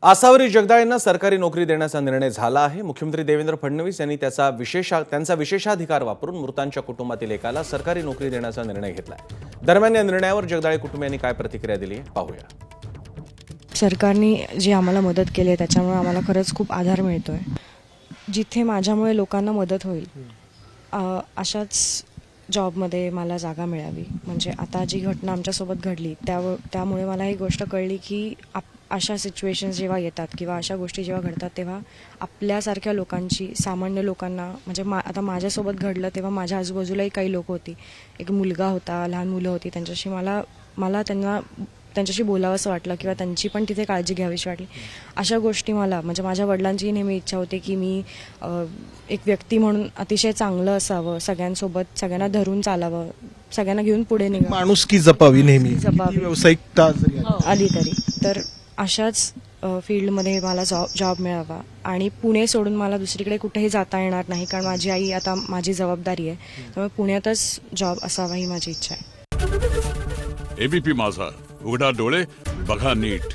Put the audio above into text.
आसावरी जगदाळे यांना सरकारी नोकरी देण्याचा निर्णय झाला आहे। मुख्यमंत्री देवेंद्र फडणवीस यांनी त्यांचा विशेषाधिकार वापरून मृतांच्या कुटुंबातील एकाला सरकारी नोकरी देण्याचा निर्णय घेतलाय। दरम्यान या निर्णयावर जगदाळे कुटुंबियांनी काय प्रतिक्रिया दिली आहे पाहूया। सरकारने जी आम्हाला मदत केली आहे त्याच्यामुळे आम्हाला खरंच खूप आधार मिळतोय। जिथे माझ्यामुळे लोकांना मदत होईल अशाच जॉबमध्ये मला जागा मिळावी। म्हणजे आता जी घटना आमच्यासोबत घडली त्यामुळे मला ही गोष्ट कळली की अशा सिच्युएशन्स जेव्हा येतात किंवा अशा गोष्टी जेव्हा घडतात तेव्हा आपल्यासारख्या लोकांची, सामान्य लोकांना, म्हणजे आता माझ्यासोबत घडलं तेव्हा माझ्या आजूबाजूलाही काही लोक होती, एक मुलगा होता, लहान मुलं होती, त्यांच्याशी मला त्यांच्याशी बोलावंसं वाटलं किंवा त्यांची पण तिथे काळजी घ्यावीशी वाटली। अशा गोष्टी मला, म्हणजे माझ्या वडिलांची नेहमी इच्छा होती की मी एक व्यक्ती म्हणून अतिशय चांगलं असावं, सगळ्यांसोबत सगळ्यांना धरून चालावं, सगळ्यांना घेऊन पुढे निघावं, माणुसकी जपावी, नेहमी व्यावसायिकता आली तरी। तर अशाच फील्डमध्ये मला जॉब मिळावा आणि पुणे सोडून मला दुसरीकडे कुठेही जाता येणार नाही, कारण माझी आई आता माझी जबाबदारी आहे, त्यामुळे पुण्यातच जॉब असावा ही माझी इच्छा आहे। एबीपी माझा, उघडा डोळे बघा नीट।